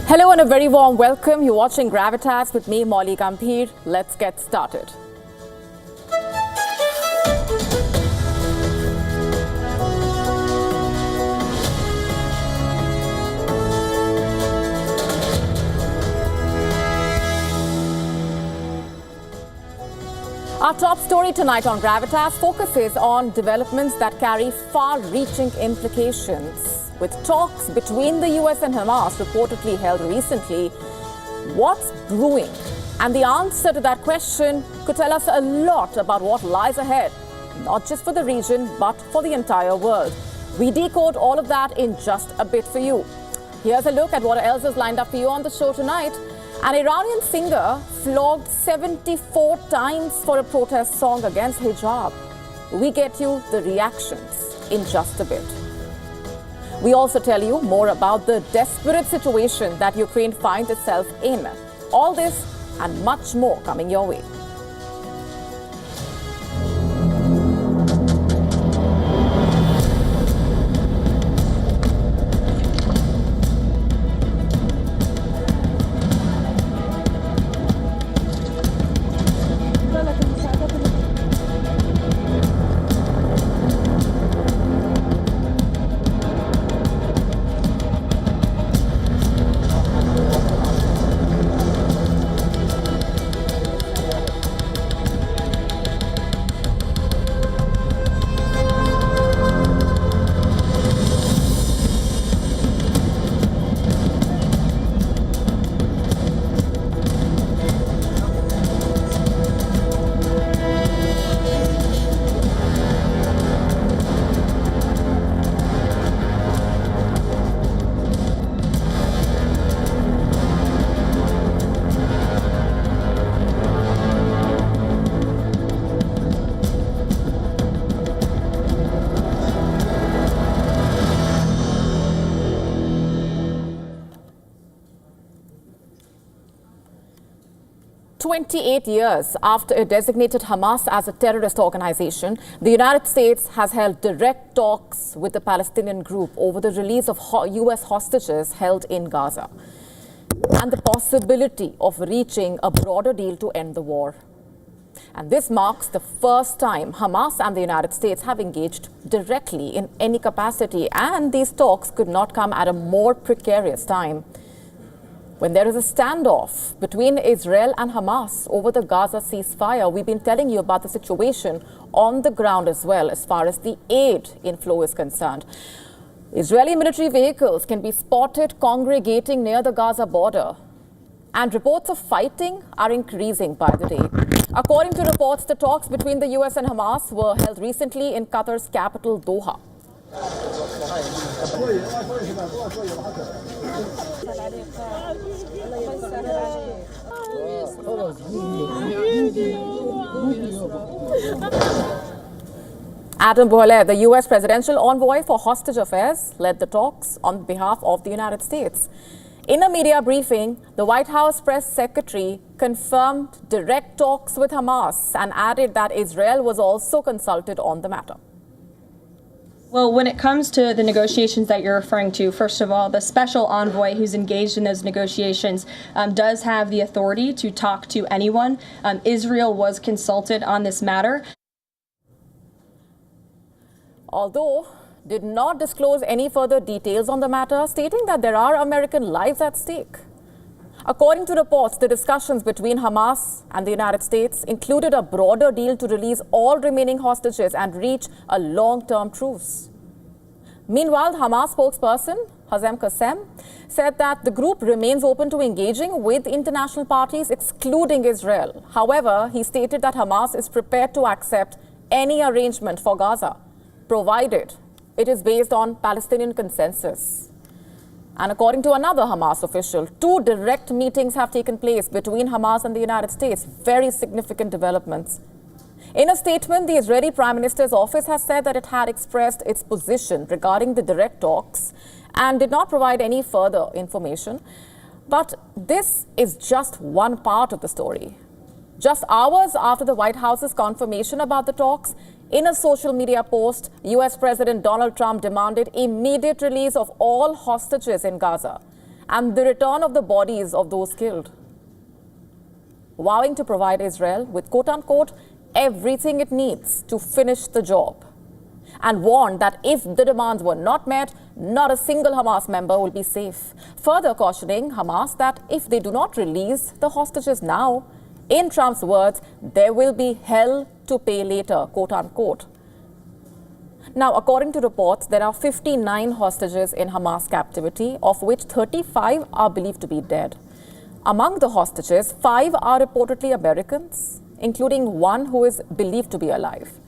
Hello and a very warm welcome. You're watching Gravitas with me, Molly Gambhir. Let's get started. Our top story tonight on Gravitas focuses on developments that carry far-reaching implications. With talks between the US and Hamas reportedly held recently, what's brewing? And the answer to that question could tell us a lot about what lies ahead, not just for the region, but for the entire world. We decode all of that in just a bit for you. Here's a look at what else is lined up for you on the show tonight. An Iranian singer flogged 74 times for a protest song against hijab. We get you the reactions in just a bit. We also tell you more about the desperate situation that Ukraine finds itself in. All this and much more coming your way. "28 years after it designated Hamas as a terrorist organization, the United States has held direct talks with the Palestinian group over the release of US hostages held in Gaza and the possibility of reaching a broader deal to end the war. And this marks the first time Hamas and the United States have engaged directly in any capacity, and these talks could not come at a more precarious time, when there is a standoff between Israel and Hamas over the Gaza ceasefire. We've been telling you about the situation on the ground as well as far as the aid inflow is concerned. Israeli military vehicles can be spotted congregating near the Gaza border, and reports of fighting are increasing by the day. According to reports, the talks between the US and Hamas were held recently in Qatar's capital, Doha. Adam Boehler, the US presidential envoy for hostage affairs, led the talks on behalf of the United States. In a media briefing, the White House press secretary confirmed direct talks with Hamas and added that Israel was also consulted on the matter. Well, when it comes to the negotiations that you're referring to, first of all, the special envoy who's engaged in those negotiations does have the authority to talk to anyone. Israel was consulted on this matter, although did not disclose any further details on the matter, stating that there are American lives at stake. According to reports, the discussions between Hamas and the United States included a broader deal to release all remaining hostages and reach a long-term truce. Meanwhile, Hamas spokesperson Hazem Qassem said that the group remains open to engaging with international parties, excluding Israel. However, he stated that Hamas is prepared to accept any arrangement for Gaza, provided it is based on Palestinian consensus. And according to another Hamas official, 2 direct meetings have taken place between Hamas and the United States. Very significant developments. In a statement, the Israeli Prime Minister's office has said that it had expressed its position regarding the direct talks and did not provide any further information. But this is just one part of the story. Just hours after the White House's confirmation about the talks, in a social media post, US President Donald Trump demanded immediate release of all hostages in Gaza and the return of the bodies of those killed, vowing to provide Israel with quote-unquote everything it needs to finish the job, and warned that if the demands were not met, not a single Hamas member will be safe, further cautioning Hamas that if they do not release the hostages now, in Trump's words, there will be hell to pay later, quote-unquote. Now, according to reports, there are 59 hostages in Hamas captivity, of which 35 are believed to be dead. Among the hostages, 5 are reportedly Americans, including one who is believed to be alive.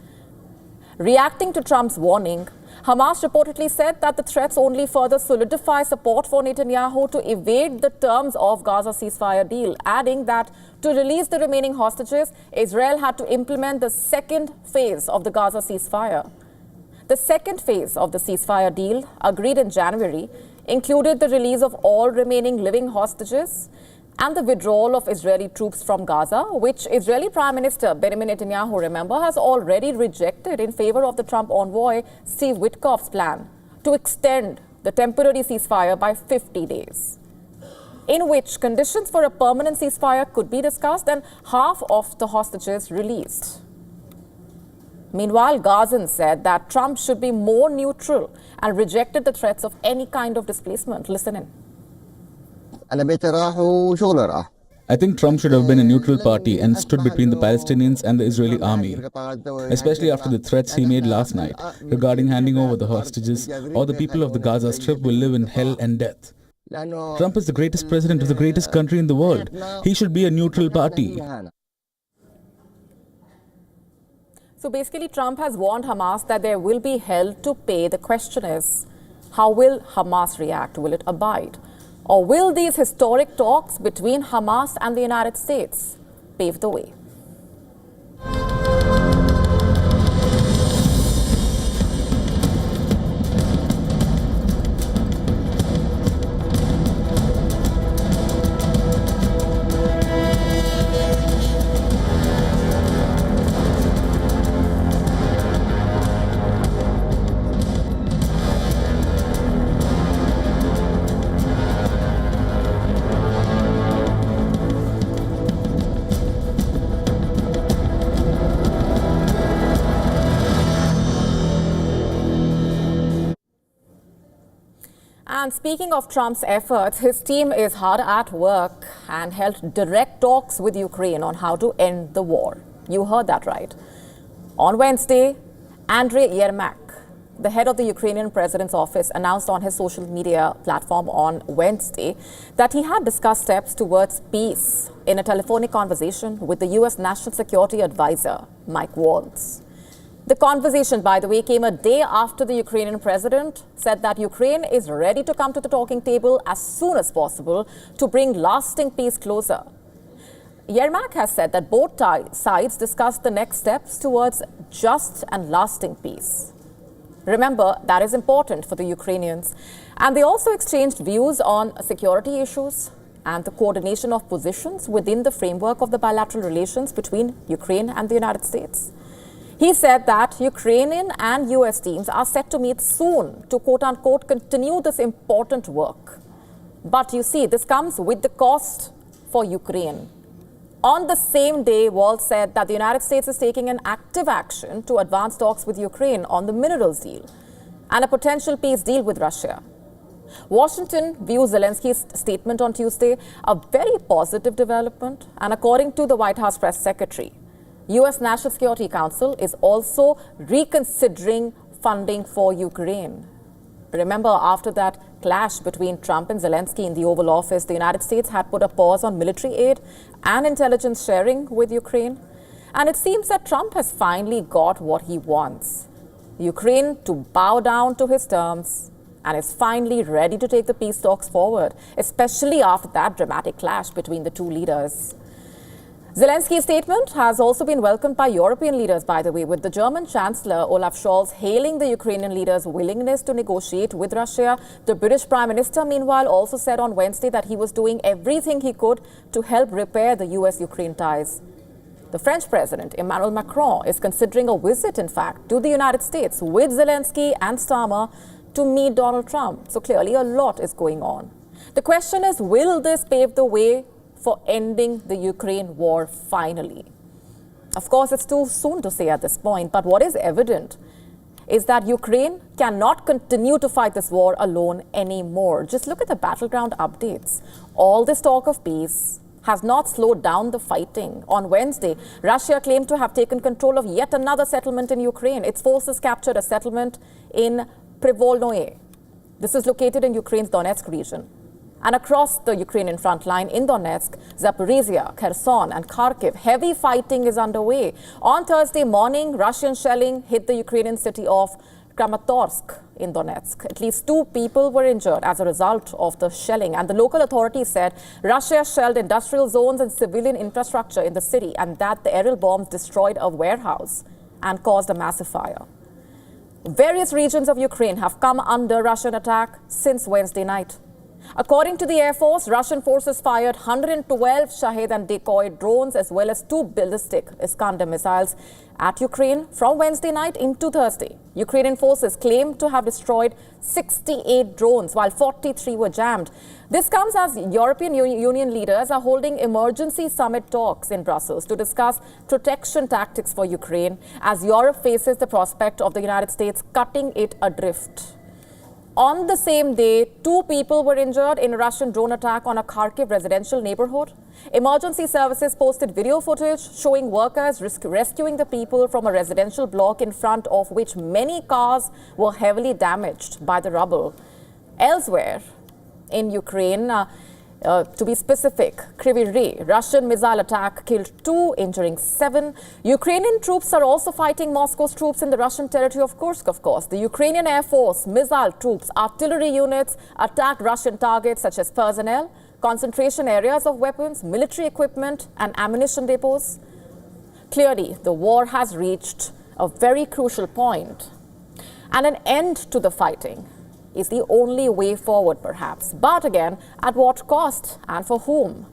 Reacting to Trump's warning, Hamas reportedly said that the threats only further solidify support for Netanyahu to evade the terms of Gaza ceasefire deal, adding that to release the remaining hostages, Israel had to implement the second phase of the Gaza ceasefire. The second phase of the ceasefire deal, agreed in January, included the release of all remaining living hostages and the withdrawal of Israeli troops from Gaza, which Israeli Prime Minister Benjamin Netanyahu, remember, has already rejected in favor of the Trump envoy Steve Witkoff's plan to extend the temporary ceasefire by 50 days, in which conditions for a permanent ceasefire could be discussed and half of the hostages released. Meanwhile, Gazans said that Trump should be more neutral and rejected the threats of any kind of displacement. Listen in. I think Trump should have been a neutral party and stood between the Palestinians and the Israeli army, especially after the threats he made last night regarding handing over the hostages, or the people of the Gaza Strip will live in hell and death. Trump is the greatest president of the greatest country in the world. He should be a neutral party. So basically, Trump has warned Hamas that there will be hell to pay. The question is, how will Hamas react? Will it abide? Or will these historic talks between Hamas and the United States pave the way? And speaking of Trump's efforts, his team is hard at work and held direct talks with Ukraine on how to end the war. You heard that right. On Wednesday, Andriy Yermak, the head of the Ukrainian president's office, announced on his social media platform on Wednesday that he had discussed steps towards peace in a telephonic conversation with the U.S. National Security Advisor, Mike Waltz. The conversation, by the way, came a day after the Ukrainian president said that Ukraine is ready to come to the talking table as soon as possible to bring lasting peace closer. Yermak has said that both sides discussed the next steps towards just and lasting peace. Remember, that is important for the Ukrainians. And they also exchanged views on security issues and the coordination of positions within the framework of the bilateral relations between Ukraine and the United States. He said that Ukrainian and US teams are set to meet soon to quote-unquote continue this important work. But you see, this comes with the cost for Ukraine. On the same day, Waltz said that the United States is taking an active action to advance talks with Ukraine on the minerals deal and a potential peace deal with Russia. Washington views Zelensky's statement on Tuesday a very positive development, and according to the White House press secretary, U.S. National Security Council is also reconsidering funding for Ukraine. Remember, after that clash between Trump and Zelensky in the Oval Office, the United States had put a pause on military aid and intelligence sharing with Ukraine. And it seems that Trump has finally got what he wants: Ukraine to bow down to his terms, and is finally ready to take the peace talks forward, especially after that dramatic clash between the two leaders. Zelensky's statement has also been welcomed by European leaders, by the way, with the German Chancellor Olaf Scholz hailing the Ukrainian leader's willingness to negotiate with Russia. The British Prime Minister, meanwhile, also said on Wednesday that he was doing everything he could to help repair the US-Ukraine ties. The French President, Emmanuel Macron, is considering a visit, in fact, to the United States with Zelensky and Starmer to meet Donald Trump. So clearly a lot is going on. The question is, will this pave the way for ending the Ukraine war finally? Of course, it's too soon to say at this point, but what is evident is that Ukraine cannot continue to fight this war alone anymore. Just look at the battleground updates. All this talk of peace has not slowed down the fighting. On Wednesday, Russia claimed to have taken control of yet another settlement in Ukraine. Its forces captured a settlement in Privolnoye. This is located in Ukraine's Donetsk region. And across the Ukrainian front line in Donetsk, Zaporizhia, Kherson and Kharkiv, heavy fighting is underway. On Thursday morning, Russian shelling hit the Ukrainian city of Kramatorsk in Donetsk. At least 2 people were injured as a result of the shelling. And the local authorities said Russia shelled industrial zones and civilian infrastructure in the city, and that the aerial bombs destroyed a warehouse and caused a massive fire. Various regions of Ukraine have come under Russian attack since Wednesday night. According to the Air Force, Russian forces fired 112 Shahed and decoy drones as well as 2 ballistic Iskander missiles at Ukraine from Wednesday night into Thursday. Ukrainian forces claim to have destroyed 68 drones while 43 were jammed. This comes as European Union leaders are holding emergency summit talks in Brussels to discuss protection tactics for Ukraine as Europe faces the prospect of the United States cutting it adrift. On the same day, 2 people were injured in a Russian drone attack on a Kharkiv residential neighborhood. Emergency services posted video footage showing workers rescuing the people from a residential block in front of which many cars were heavily damaged by the rubble. Elsewhere in Ukraine, to be specific, Kryvyi Rih, Russian missile attack killed 2, injuring 7. Ukrainian troops are also fighting Moscow's troops in the Russian territory of Kursk, of course. The Ukrainian Air Force, missile troops, artillery units attacked Russian targets such as personnel, concentration areas of weapons, military equipment, and ammunition depots. Clearly, the war has reached a very crucial point, and an end to the fighting is the only way forward, perhaps. But again, at what cost and for whom?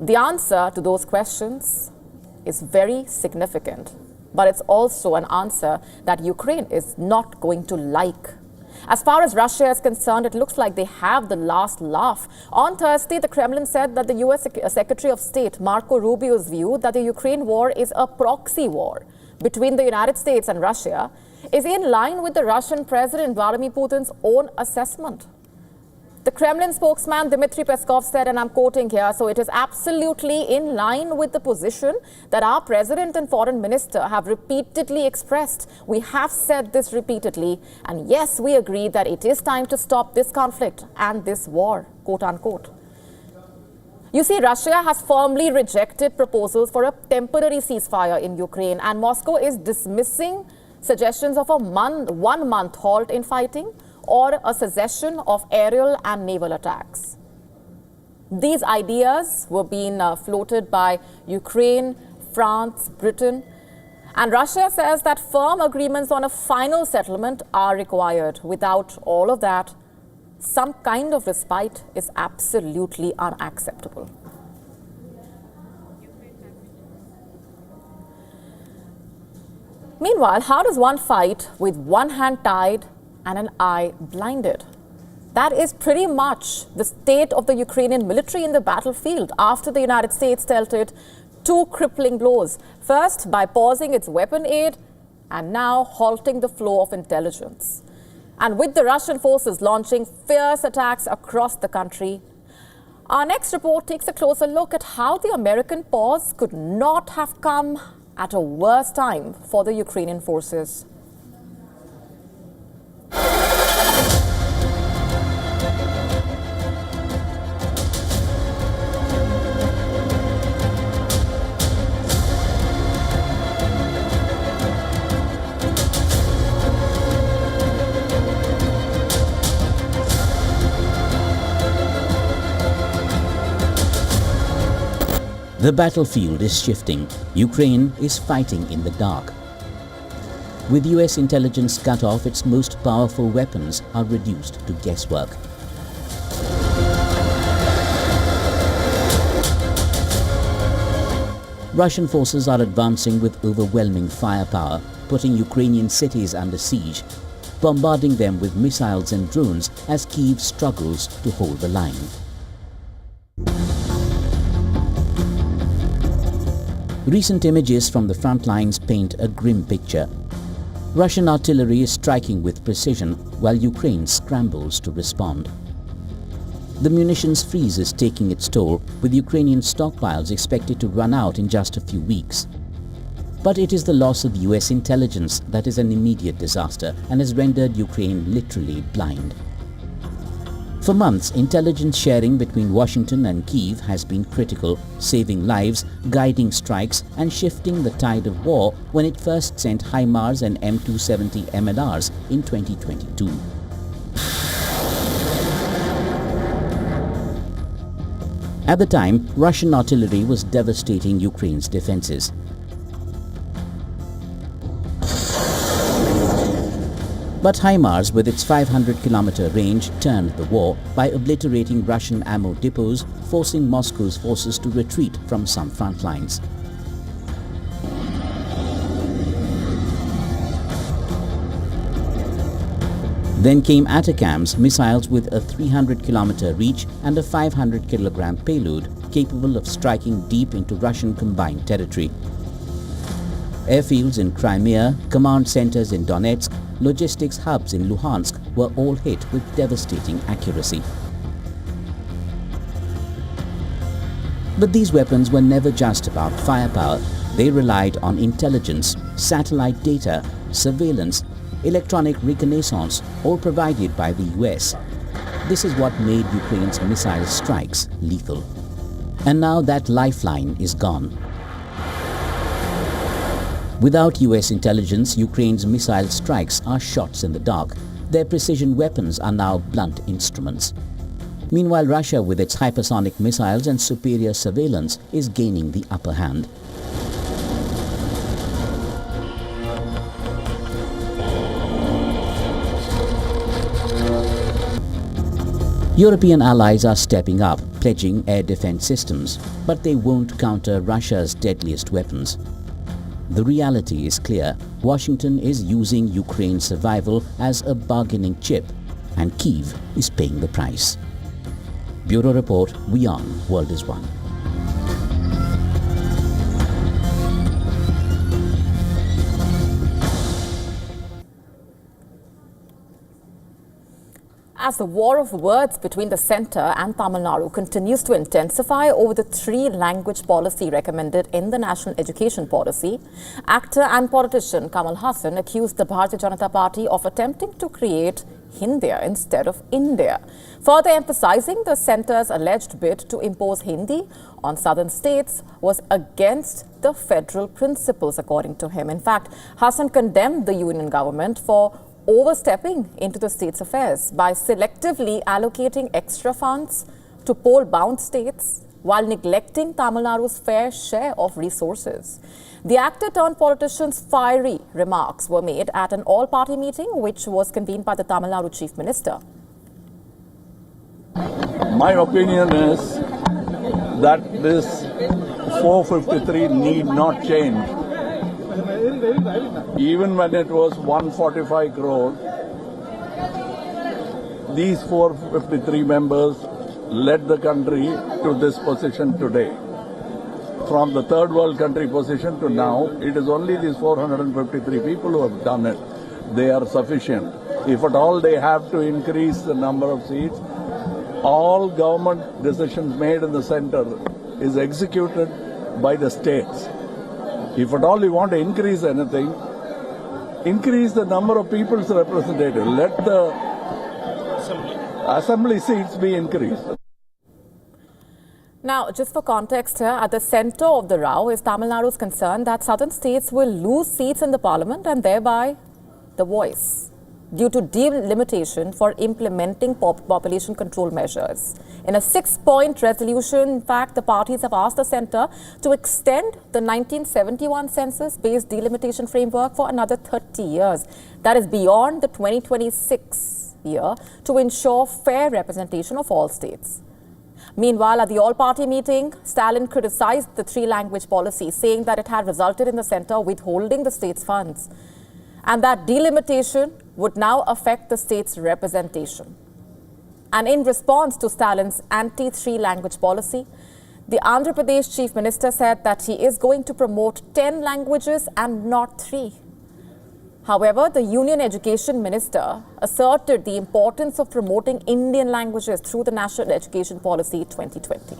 The answer to those questions is very significant, but it's also an answer that Ukraine is not going to like. As far as Russia is concerned, it looks like they have the last laugh. On Thursday, the Kremlin said that the U.S. Secretary of State Marco Rubio's view that the Ukraine war is a proxy war between the United States and Russia is in line with the Russian President Vladimir Putin's own assessment. The Kremlin spokesman Dmitry Peskov said, and I'm quoting here, so it is absolutely in line with the position that our president and foreign minister have repeatedly expressed. We have said this repeatedly, and yes, we agree that it is time to stop this conflict and this war, quote unquote. You see, Russia has firmly rejected proposals for a temporary ceasefire in Ukraine, and Moscow is dismissing suggestions of a 1-month halt in fighting or a cessation of aerial and naval attacks. These ideas were being floated by Ukraine, France, Britain, and Russia says that firm agreements on a final settlement are required. Without all of that, some kind of respite is absolutely unacceptable. Meanwhile, how does one fight with one hand tied and an eye blinded? That is pretty much the state of the Ukrainian military in the battlefield after the United States dealt it 2 crippling blows. First, by pausing its weapon aid, and now halting the flow of intelligence. And with the Russian forces launching fierce attacks across the country, our next report takes a closer look at how the American pause could not have come at a worse time for the Ukrainian forces. The battlefield is shifting. Ukraine is fighting in the dark. With US intelligence cut off, its most powerful weapons are reduced to guesswork. Russian forces are advancing with overwhelming firepower, putting Ukrainian cities under siege. bombarding them with missiles and drones as Kyiv struggles to hold the line. Recent images from the front lines paint a grim picture. Russian artillery is striking with precision while Ukraine scrambles to respond. The munitions freeze is taking its toll, with Ukrainian stockpiles expected to run out in just a few weeks. But it is the loss of US intelligence that is an immediate disaster and has rendered Ukraine literally blind. For months, intelligence sharing between Washington and Kyiv has been critical, saving lives, guiding strikes and shifting the tide of war when it first sent HIMARS and M270 MLRs in 2022. At the time, Russian artillery was devastating Ukraine's defenses. But HIMARS, with its 500-kilometer range, turned the war by obliterating Russian ammo depots, forcing Moscow's forces to retreat from some front lines. Then came ATACMS, missiles with a 300-kilometer reach and a 500-kilogram payload, capable of striking deep into Russian combined territory. Airfields in Crimea, command centers in Donetsk, logistics hubs in Luhansk were all hit with devastating accuracy. But these weapons were never just about firepower. They relied on intelligence, satellite data, surveillance, electronic reconnaissance, all provided by the US. This is what made Ukraine's missile strikes lethal. And now that lifeline is gone. Without US intelligence, Ukraine's missile strikes are shots in the dark. Their precision weapons are now blunt instruments. Meanwhile, Russia, with its hypersonic missiles and superior surveillance, is gaining the upper hand. European allies are stepping up, pledging air defense systems, but they won't counter Russia's deadliest weapons. The reality is clear. Washington is using Ukraine's survival as a bargaining chip, and Kyiv is paying the price. Bureau Report, WION World is One. As the war of words between the centre and Tamil Nadu continues to intensify over the three-language policy recommended in the National Education Policy, actor and politician Kamal Haasan accused the Bharatiya Janata Party of attempting to create Hindia instead of India, further emphasizing the centre's alleged bid to impose Hindi on southern states was against the federal principles, according to him. In fact, Haasan condemned the union government for overstepping into the state's affairs by selectively allocating extra funds to poll-bound states while neglecting Tamil Nadu's fair share of resources. The actor-turned-politician's fiery remarks were made at an all-party meeting which was convened by the Tamil Nadu Chief Minister. My opinion is that this 453 need not change. Even when it was 145 crore, these 453 members led the country to this position today. From the third world country position to now, it is only these 453 people who have done it. They are sufficient. If at all they have to increase the number of seats, all government decisions made in the center is executed by the states. If at all you want to increase anything, increase the number of people's representatives. Let the assembly seats be increased. Now, just for context here, at the centre of the row is Tamil Nadu's concern that southern states will lose seats in the parliament and thereby the voice due to delimitation for implementing population control measures. In a 6-point resolution, in fact, the parties have asked the centre to extend the 1971 census-based delimitation framework for another 30 years. That is beyond the 2026 year to ensure fair representation of all states. Meanwhile, at the all-party meeting, Stalin criticized the three-language policy, saying that it had resulted in the centre withholding the state's funds and that delimitation would now affect the state's representation. And in response to Stalin's anti-three language policy, the Andhra Pradesh Chief Minister said that he is going to promote 10 languages and not 3. However, the Union Education Minister asserted the importance of promoting Indian languages through the National Education Policy 2020.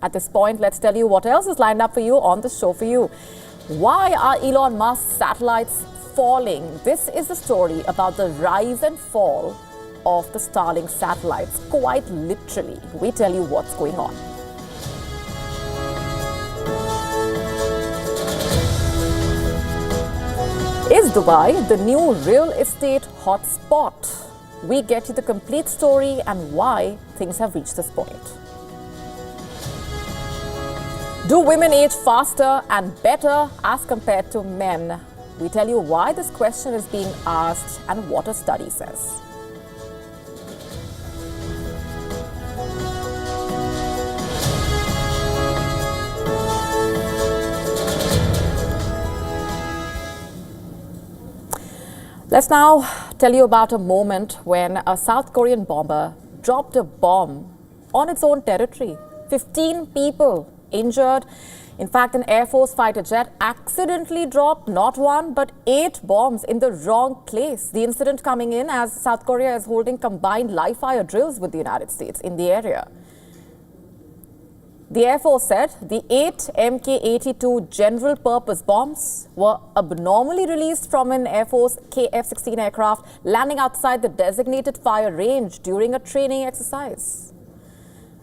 At this point, let's tell you what else is lined up for you on the show for you. Why are Elon Musk's satellites falling? This is a story about the rise and fall of the Starlink satellites. Quite literally, we tell you what's going on. Is Dubai the new real estate hotspot? We get you the complete story and why things have reached this point. Do women age faster and better as compared to men? We tell you why this question is being asked and what a study says. Let's now tell you about a moment when a South Korean bomber dropped a bomb on its own territory. 15 people injured. In fact, an Air Force fighter jet accidentally dropped not 1 but 8 bombs in the wrong place. The incident coming in as South Korea is holding combined live-fire drills with the United States in the area. The Air Force said the 8 Mk-82 general-purpose bombs were abnormally released from an Air Force KF-16 aircraft landing outside the designated fire range during a training exercise.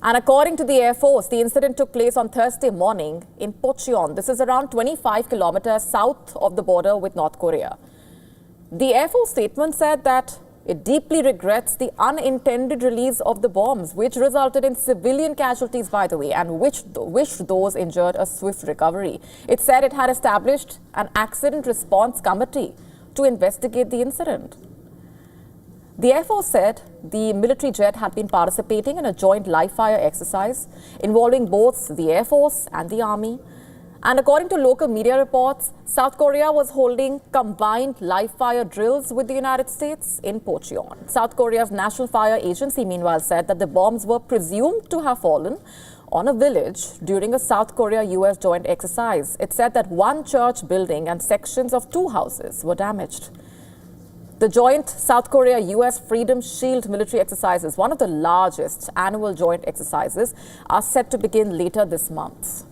And according to the Air Force, the incident took place on Thursday morning in Pocheon. This is around 25 kilometers south of the border with North Korea. The Air Force statement said that it deeply regrets the unintended release of the bombs, which resulted in civilian casualties, by the way, and wished those injured a swift recovery. It said it had established an accident response committee to investigate the incident. The Air Force said the military jet had been participating in a joint live-fire exercise involving both the Air Force and the Army. And according to local media reports, South Korea was holding combined live-fire drills with the United States in Pocheon. South Korea's National Fire Agency, meanwhile, said that the bombs were presumed to have fallen on a village during a South Korea-US joint exercise. It said that 1 church building and sections of 2 houses were damaged. The joint South Korea-US Freedom Shield military exercises, one of the largest annual joint exercises, are set to begin later this month.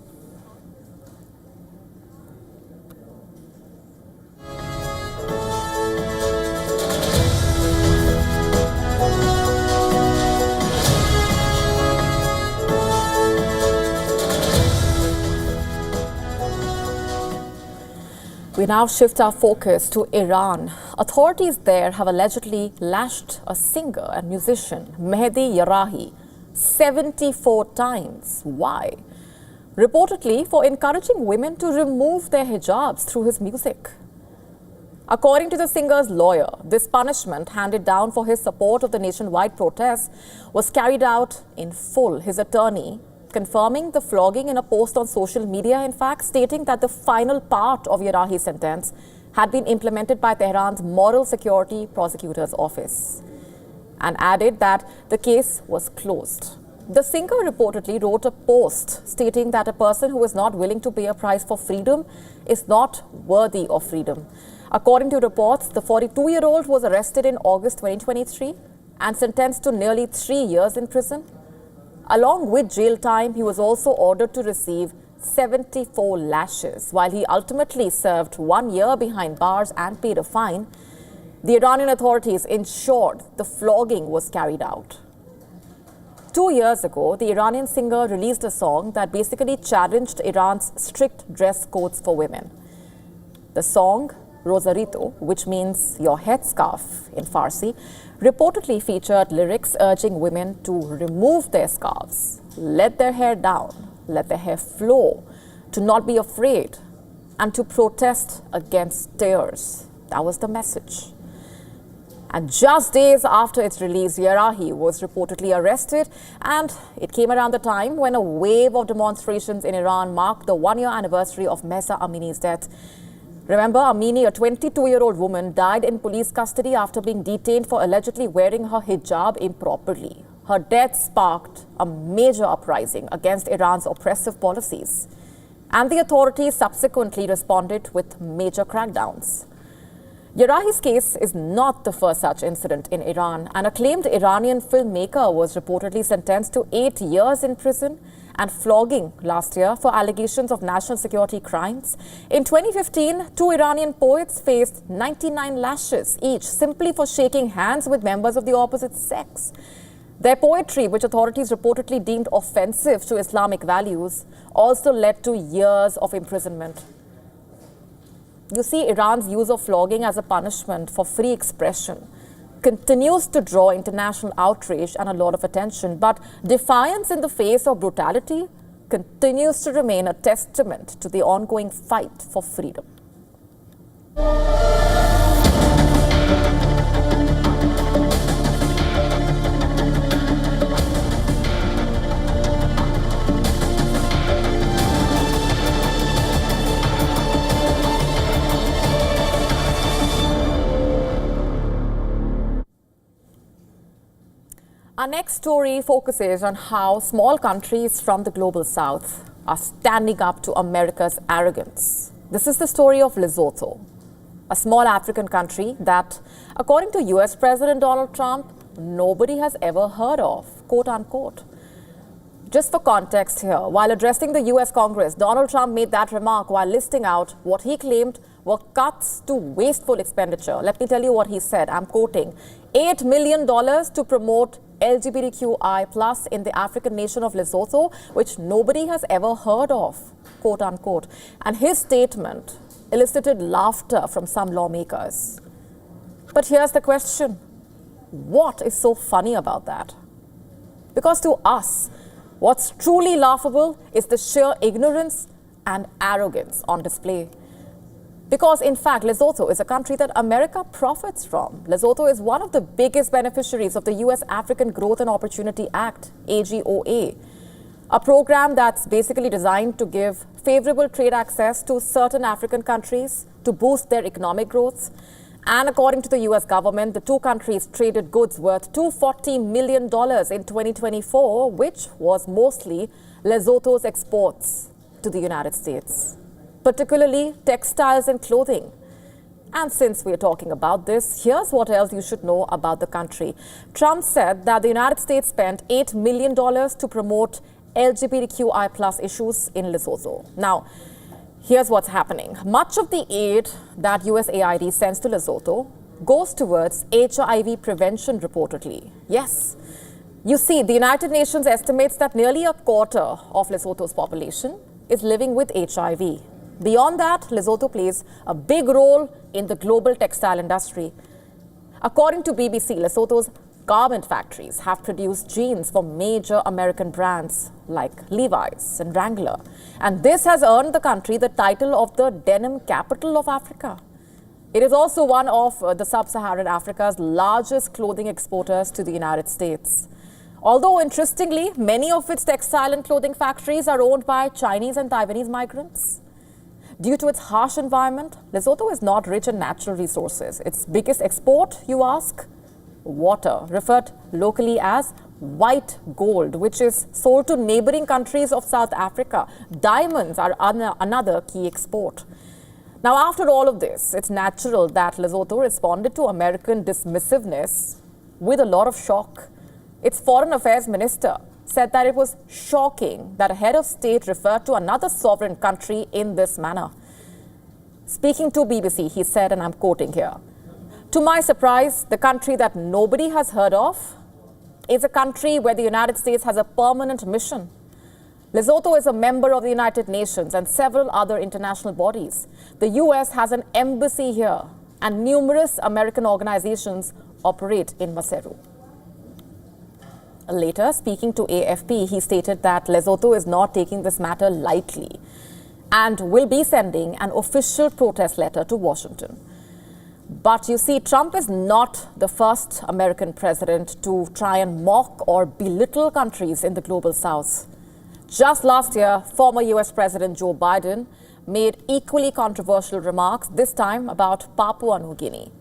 We now shift our focus to Iran. Authorities there have allegedly lashed a singer and musician, Mehdi Yarahi, 74 times. Why? Reportedly for encouraging women to remove their hijabs through his music. According to the singer's lawyer, this punishment handed down for his support of the nationwide protests was carried out in full. His attorney confirming the flogging in a post on social media, in fact, stating that the final part of Yarahi's sentence had been implemented by Tehran's Moral Security Prosecutor's Office, and added that the case was closed. The singer reportedly wrote a post stating that a person who is not willing to pay a price for freedom is not worthy of freedom. According to reports, the 42-year-old was arrested in August 2023 and sentenced to nearly 3 years in prison. Along with jail time, he was also ordered to receive 74 lashes. While he ultimately served 1 year behind bars and paid a fine, the Iranian authorities ensured the flogging was carried out. 2 years ago, the Iranian singer released a song that basically challenged Iran's strict dress codes for women. The song, Rosarito, which means your headscarf in Farsi, reportedly featured lyrics urging women to remove their scarves, let their hair down, let their hair flow, to not be afraid, and to protest against tears. That was the message. And just days after its release, Yarahi was reportedly arrested, and it came around the time when a wave of demonstrations in Iran marked the 1-year anniversary of Mahsa Amini's death. Remember, Amini, a 22-year-old woman, died in police custody after being detained for allegedly wearing her hijab improperly. Her death sparked a major uprising against Iran's oppressive policies, and the authorities subsequently responded with major crackdowns. Yarahi's case is not the first such incident in Iran. An acclaimed Iranian filmmaker was reportedly sentenced to 8 years in prison and flogging last year for allegations of national security crimes. In 2015, 2 Iranian poets faced 99 lashes each simply for shaking hands with members of the opposite sex. Their poetry, which authorities reportedly deemed offensive to Islamic values, also led to years of imprisonment. You see, Iran's use of flogging as a punishment for free expression continues to draw international outrage and a lot of attention, but defiance in the face of brutality continues to remain a testament to the ongoing fight for freedom. Our next story focuses on how small countries from the global south are standing up to America's arrogance. This is the story of Lesotho, a small African country that, according to US President Donald Trump, nobody has ever heard of, quote unquote. Just for context here, while addressing the US Congress, Donald Trump made that remark while listing out what he claimed were cuts to wasteful expenditure. Let me tell you what he said. I'm quoting, $8 million to promote LGBTQI+ in the African nation of Lesotho, which nobody has ever heard of, quote unquote. And his statement elicited laughter from some lawmakers. But here's the question. What is so funny about that? Because to us, what's truly laughable is the sheer ignorance and arrogance on display. Because, in fact, Lesotho is a country that America profits from. Lesotho is one of the biggest beneficiaries of the U.S. African Growth and Opportunity Act, AGOA, a program that's basically designed to give favorable trade access to certain African countries to boost their economic growth. And according to the U.S. government, the two countries traded goods worth $240 million in 2024, which was mostly Lesotho's exports to the United States, particularly textiles and clothing. And since we're talking about this, here's what else you should know about the country. Trump said that the United States spent $8 million to promote LGBTQI+ issues in Lesotho. Now, here's what's happening. Much of the aid that USAID sends to Lesotho goes towards HIV prevention, reportedly. Yes. You see, the United Nations estimates that nearly a quarter of Lesotho's population is living with HIV. Beyond that, Lesotho plays a big role in the global textile industry. According to BBC, Lesotho's garment factories have produced jeans for major American brands like Levi's and Wrangler. And this has earned the country the title of the denim capital of Africa. It is also one of the sub-Saharan Africa's largest clothing exporters to the United States. Although, interestingly, many of its textile and clothing factories are owned by Chinese and Taiwanese migrants. Due to its harsh environment, Lesotho is not rich in natural resources. Its biggest export, you ask? Water, referred locally as white gold, which is sold to neighboring countries of South Africa. Diamonds are another key export. Now, after all of this, it's natural that Lesotho responded to American dismissiveness with a lot of shock. Its foreign affairs minister said that it was shocking that a head of state referred to another sovereign country in this manner. Speaking to BBC, he said, and I'm quoting here, "To my surprise, the country that nobody has heard of is a country where the United States has a permanent mission. Lesotho is a member of the United Nations and several other international bodies. The US has an embassy here, and numerous American organizations operate in Maseru." Later, speaking to AFP, he stated that Lesotho is not taking this matter lightly and will be sending an official protest letter to Washington. But you see, Trump is not the first American president to try and mock or belittle countries in the global south. Just last year, former US President Joe Biden made equally controversial remarks, this time about Papua New Guinea.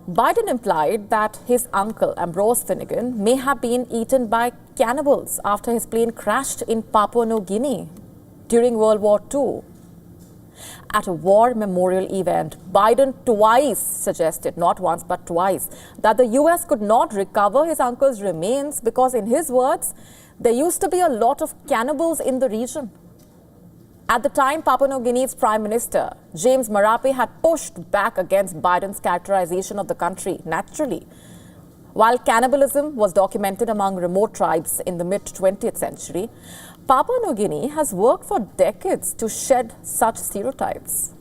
Biden implied that his uncle, Ambrose Finnegan, may have been eaten by cannibals after his plane crashed in Papua New Guinea during World War II. At a war memorial event, Biden twice suggested, not once but twice, that the US could not recover his uncle's remains because, in his words, there used to be a lot of cannibals in the region. At the time, Papua New Guinea's Prime Minister, James Marape, had pushed back against Biden's characterization of the country, naturally. While cannibalism was documented among remote tribes in the mid-20th century, Papua New Guinea has worked for decades to shed such stereotypes.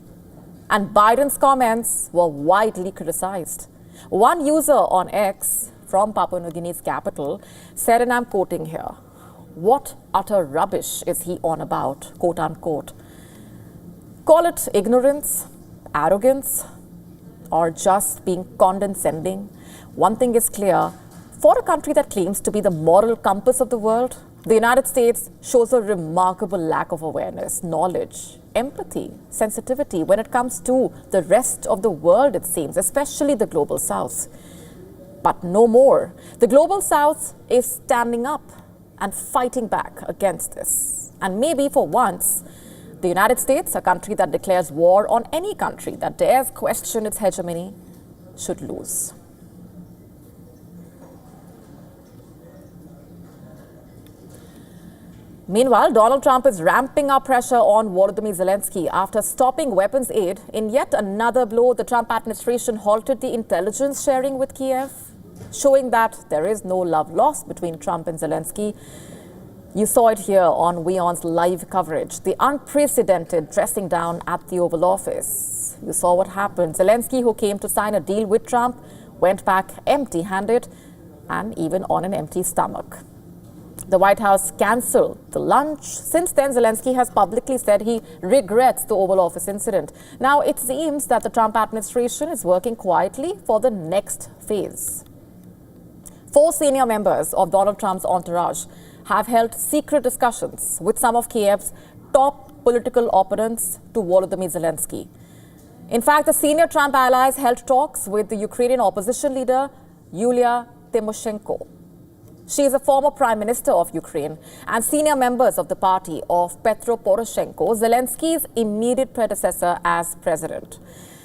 And Biden's comments were widely criticized. One user on X from Papua New Guinea's capital said, and I'm quoting here, "What utter rubbish is he on about?" quote unquote. Call it ignorance, arrogance, or just being condescending. One thing is clear: for a country that claims to be the moral compass of the world, the United States shows a remarkable lack of awareness, knowledge, empathy, sensitivity when it comes to the rest of the world, it seems, especially the global south. But no more. The global south is standing up and fighting back against this. And maybe for once, the United States, a country that declares war on any country that dares question its hegemony, should lose. Meanwhile, Donald Trump is ramping up pressure on Volodymyr Zelensky after stopping weapons aid. In yet another blow, the Trump administration halted the intelligence sharing with Kiev, showing that there is no love lost between Trump and Zelensky. You saw it here on WION's live coverage, the unprecedented dressing down at the Oval Office. You saw what happened. Zelensky, who came to sign a deal with Trump, went back empty-handed and even on an empty stomach. The White House cancelled the lunch. Since then, Zelensky has publicly said he regrets the Oval Office incident. Now, it seems that the Trump administration is working quietly for the next phase. 4 senior members of Donald Trump's entourage have held secret discussions with some of Kiev's top political opponents to Volodymyr Zelensky. In fact, the senior Trump allies held talks with the Ukrainian opposition leader, Yulia Tymoshenko. She is a former prime minister of Ukraine and senior members of the party of Petro Poroshenko, Zelensky's immediate predecessor as president.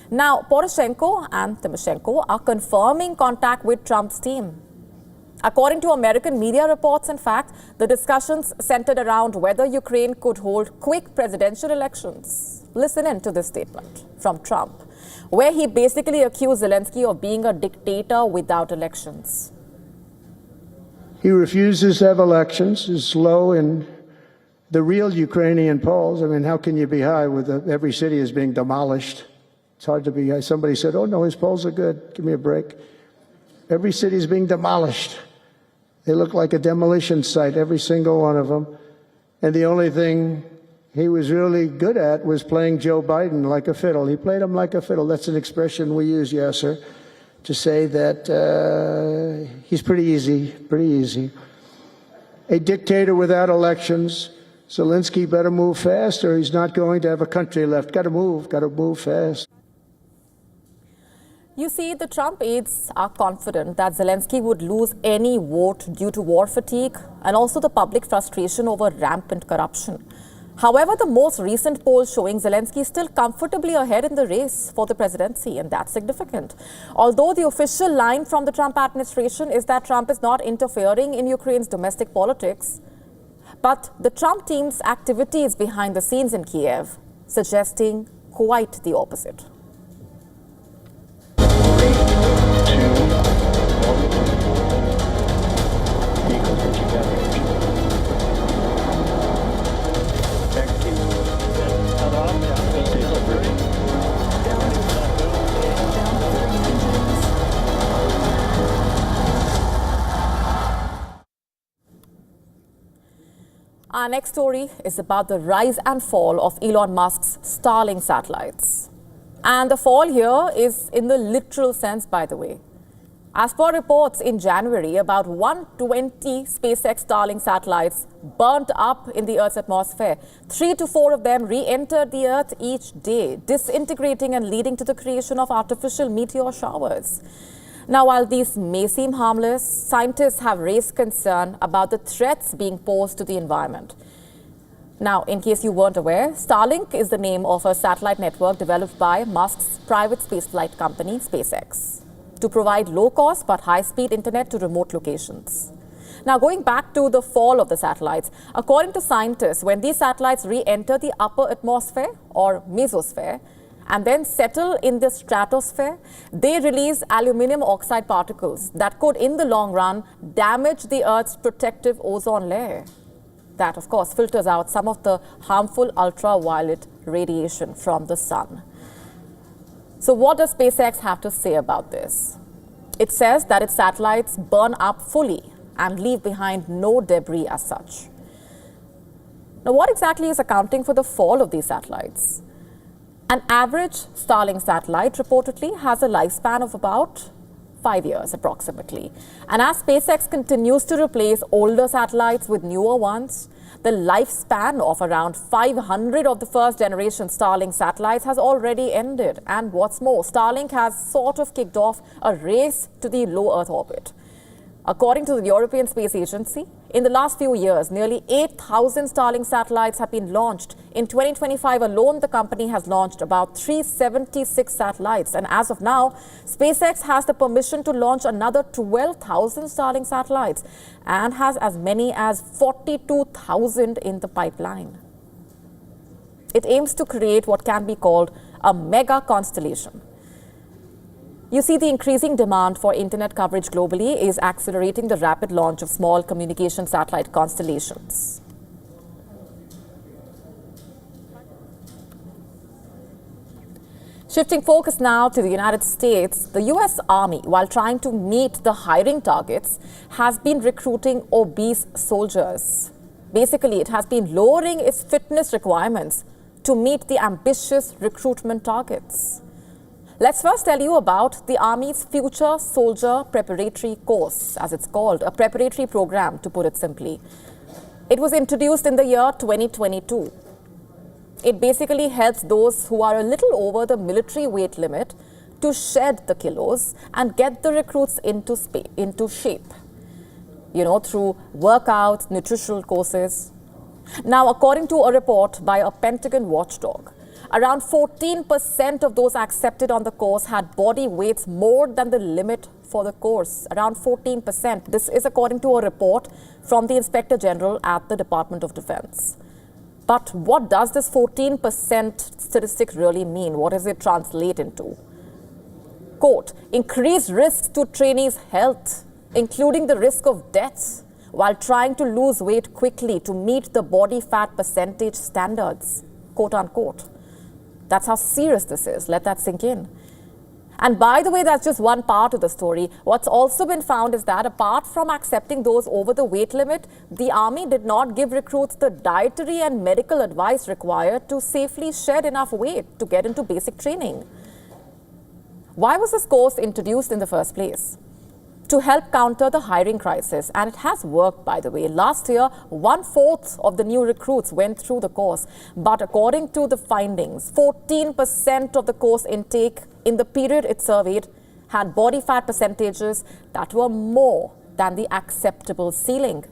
Now, Poroshenko and Tymoshenko are confirming contact with Trump's team. According to American media reports, in fact, the discussions centered around whether Ukraine could hold quick presidential elections. Listen in to this statement from Trump, where he basically accused Zelensky of being a dictator without elections. He refuses to have elections, is low in the real Ukrainian polls. I mean, how can you be high with every city is being demolished? It's hard to be high. Somebody said, oh, no, his polls are good. Give me a break. Every city is being demolished. They look like a demolition site, every single one of them. And the only thing he was really good at was playing Joe Biden like a fiddle. He played him like a fiddle. That's an expression we use, yes, sir, to say that he's pretty easy. A dictator without elections. Zelensky better move fast or he's not going to have a country left. Got to move fast. You see, the Trump aides are confident that Zelensky would lose any vote due to war fatigue and also the public frustration over rampant corruption. However, the most recent polls showing Zelensky is still comfortably ahead in the race for the presidency, and that's significant. Although the official line from the Trump administration is that Trump is not interfering in Ukraine's domestic politics, but the Trump team's activities behind the scenes in Kiev suggesting quite the opposite. Our next story is about the rise and fall of Elon Musk's Starlink satellites. And the fall here is in the literal sense, by the way. As per reports in January, about 120 SpaceX Starlink satellites burnt up in the Earth's atmosphere. 3 to 4 of them re-entered the Earth each day, disintegrating and leading to the creation of artificial meteor showers. Now, while these may seem harmless, scientists have raised concern about the threats being posed to the environment. Now, in case you weren't aware, Starlink is the name of a satellite network developed by Musk's private spaceflight company, SpaceX, to provide low-cost but high-speed internet to remote locations. Now, going back to the fall of the satellites, according to scientists, when these satellites re-enter the upper atmosphere or mesosphere and then settle in the stratosphere, they release aluminum oxide particles that could, in the long run, damage the Earth's protective ozone layer. That, of course, filters out some of the harmful ultraviolet radiation from the sun. So what does SpaceX have to say about this? It says that its satellites burn up fully and leave behind no debris as such. Now, what exactly is accounting for the fall of these satellites? An average Starlink satellite reportedly has a lifespan of about 5 years approximately. And as SpaceX continues to replace older satellites with newer ones, the lifespan of around 500 of the first generation Starlink satellites has already ended. And what's more, Starlink has sort of kicked off a race to the low Earth orbit. According to the European Space Agency, in the last few years, nearly 8,000 Starlink satellites have been launched. In 2025 alone, the company has launched about 376 satellites. And as of now, SpaceX has the permission to launch another 12,000 Starlink satellites and has as many as 42,000 in the pipeline. It aims to create what can be called a mega constellation. You see, the increasing demand for internet coverage globally is accelerating the rapid launch of small communication satellite constellations. Shifting focus now to the United States, the U.S. Army, while trying to meet the hiring targets, has been recruiting obese soldiers. Basically, it has been lowering its fitness requirements to meet the ambitious recruitment targets. Let's first tell you about the Army's Future Soldier Preparatory Course, as it's called, a preparatory program, to put it simply. It was introduced in the year 2022. It basically helps those who are a little over the military weight limit to shed the kilos and get the recruits into shape, through workouts, nutritional courses. Now, according to a report by a Pentagon watchdog, around 14% of those accepted on the course had body weights more than the limit for the course. Around 14%. This is according to a report from the Inspector General at the Department of Defense. But what does this 14% statistic really mean? What does it translate into? Quote, increased risks to trainees' health, including the risk of death, while trying to lose weight quickly to meet the body fat percentage standards, quote unquote. That's how serious this is. Let that sink in. And by the way, that's just one part of the story. What's also been found is that apart from accepting those over the weight limit, the Army did not give recruits the dietary and medical advice required to safely shed enough weight to get into basic training. Why was this course introduced in the first place? To help counter the hiring crisis, and it has worked, by the way. Last year, 1/4 of the new recruits went through the course, but according to the findings, 14% of the course intake in the period it surveyed had body fat percentages that were more than the acceptable ceiling.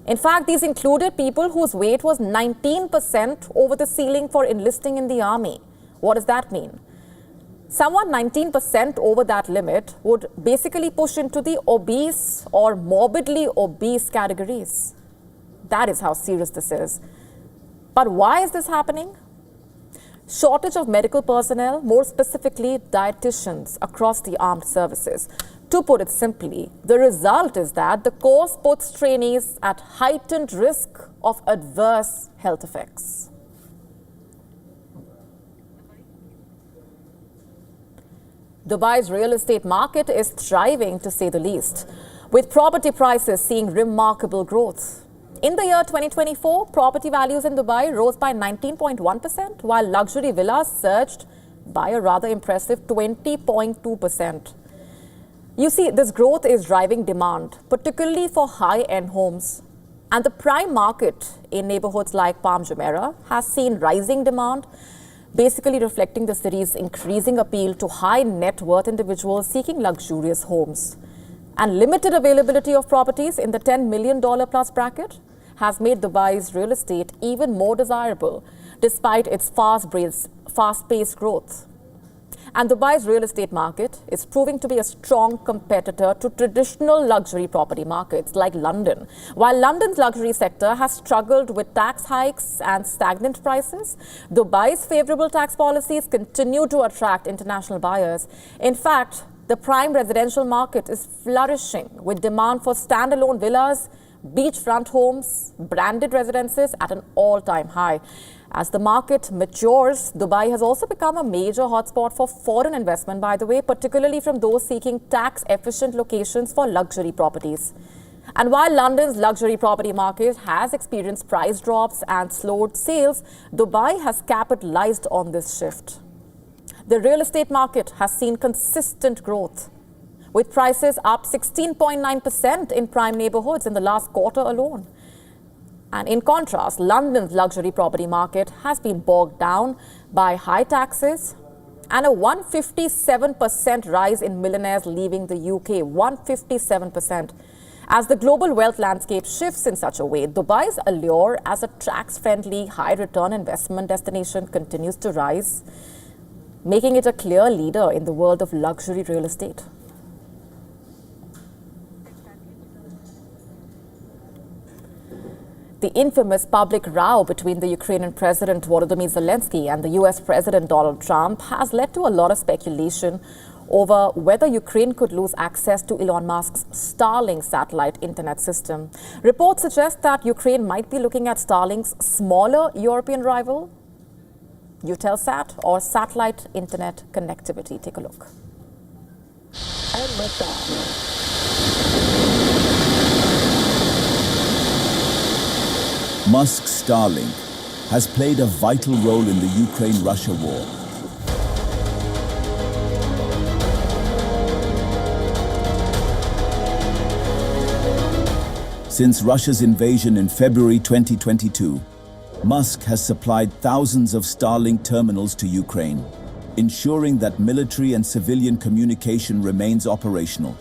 In fact, these included people whose weight was 19% over the ceiling for enlisting in the Army. What does that mean? Someone 19% over that limit would basically push into the obese or morbidly obese categories. That is how serious this is. But why is this happening? Shortage of medical personnel, more specifically dietitians across the armed services. To put it simply, the result is that the course puts trainees at heightened risk of adverse health effects. Dubai's real estate market is thriving, to say the least, with property prices seeing remarkable growth. In the year 2024, property values in Dubai rose by 19.1%, while luxury villas surged by a rather impressive 20.2%. You see, this growth is driving demand, particularly for high-end homes. And the prime market in neighborhoods like Palm Jumeirah has seen rising demand, basically reflecting the city's increasing appeal to high net worth individuals seeking luxurious homes. And limited availability of properties in the $10 million plus bracket has made Dubai's real estate even more desirable, despite its fast-paced growth. And Dubai's real estate market is proving to be a strong competitor to traditional luxury property markets like London. While London's luxury sector has struggled with tax hikes and stagnant prices, Dubai's favorable tax policies continue to attract international buyers. In fact, the prime residential market is flourishing with demand for standalone villas, beachfront homes, branded residences at an all-time high. As the market matures, Dubai has also become a major hotspot for foreign investment, by the way, particularly from those seeking tax-efficient locations for luxury properties. And while London's luxury property market has experienced price drops and slowed sales, Dubai has capitalized on this shift. The real estate market has seen consistent growth, with prices up 16.9% in prime neighborhoods in the last quarter alone. And in contrast, London's luxury property market has been bogged down by high taxes and a 157% rise in millionaires leaving the UK, 157%. As the global wealth landscape shifts in such a way, Dubai's allure as a tax-friendly, high-return investment destination continues to rise, making it a clear leader in the world of luxury real estate. The infamous public row between the Ukrainian President Volodymyr Zelensky and the US President Donald Trump has led to a lot of speculation over whether Ukraine could lose access to Elon Musk's Starlink satellite internet system. Reports suggest that Ukraine might be looking at Starlink's smaller European rival, Eutelsat, or satellite internet connectivity. Take a look. Musk's Starlink has played a vital role in the Ukraine-Russia war. Since Russia's invasion in February 2022, Musk has supplied thousands of Starlink terminals to Ukraine, ensuring that military and civilian communication remains operational.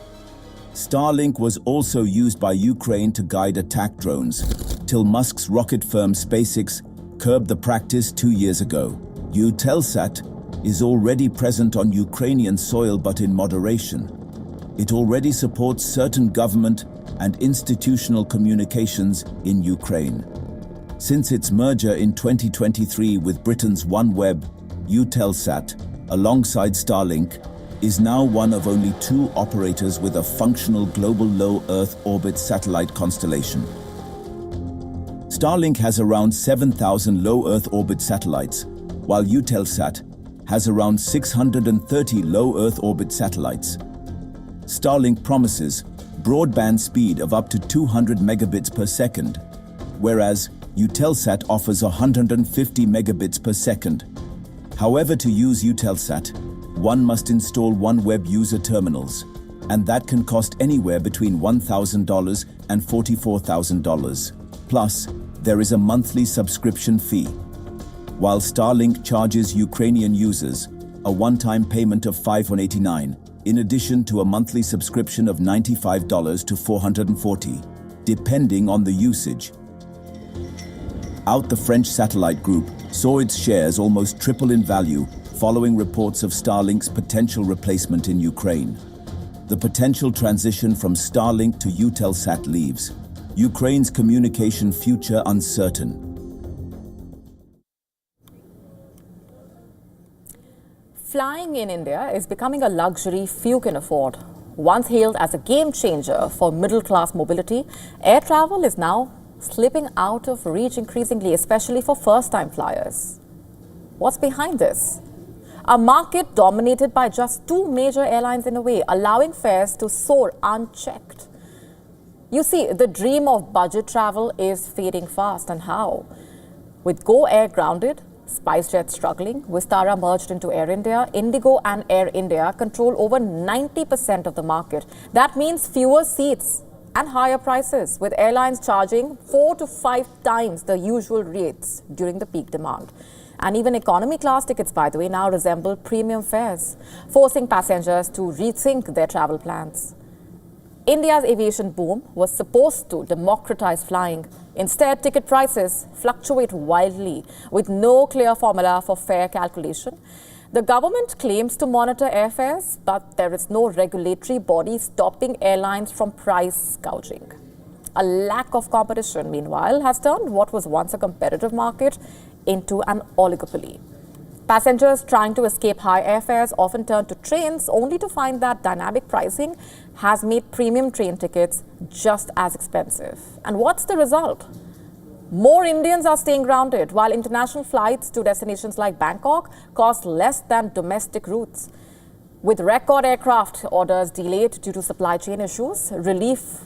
Starlink was also used by Ukraine to guide attack drones, till Musk's rocket firm SpaceX curbed the practice 2 years ago. Eutelsat is already present on Ukrainian soil, but in moderation. It already supports certain government and institutional communications in Ukraine. Since its merger in 2023 with Britain's OneWeb, Eutelsat, alongside Starlink, is now one of only 2 operators with a functional global low Earth orbit satellite constellation. Starlink has around 7,000 low Earth orbit satellites, while Eutelsat has around 630 low Earth orbit satellites. Starlink promises broadband speed of up to 200 megabits per second, whereas Eutelsat offers 150 megabits per second. However, to use Eutelsat, one must install OneWeb user terminals, and that can cost anywhere between $1,000 and $44,000. Plus, there is a monthly subscription fee. While Starlink charges Ukrainian users a one-time payment of $589, in addition to a monthly subscription of $95 to $440, depending on the usage. The French satellite group saw its shares almost triple in value following reports of Starlink's potential replacement in Ukraine. The potential transition from Starlink to Eutelsat leaves Ukraine's communication future uncertain. Flying in India is becoming a luxury few can afford. Once hailed as a game changer for middle-class mobility, air travel is now slipping out of reach increasingly, especially for first-time flyers. What's behind this? A market dominated by just 2 major airlines in a way, allowing fares to soar unchecked. You see, the dream of budget travel is fading fast, and how? With Go Air grounded, SpiceJet struggling, Vistara merged into Air India, Indigo and Air India control over 90% of the market. That means fewer seats and higher prices, with airlines charging 4 to 5 times the usual rates during the peak demand. And even economy class tickets, by the way, now resemble premium fares, forcing passengers to rethink their travel plans. India's aviation boom was supposed to democratize flying. Instead, ticket prices fluctuate wildly with no clear formula for fare calculation. The government claims to monitor airfares, but there is no regulatory body stopping airlines from price gouging. A lack of competition, meanwhile, has turned what was once a competitive market into an oligopoly. Passengers trying to escape high airfares often turn to trains, only to find that dynamic pricing has made premium train tickets just as expensive. And what's the result? More Indians are staying grounded, while international flights to destinations like Bangkok cost less than domestic routes. With record aircraft orders delayed due to supply chain issues, relief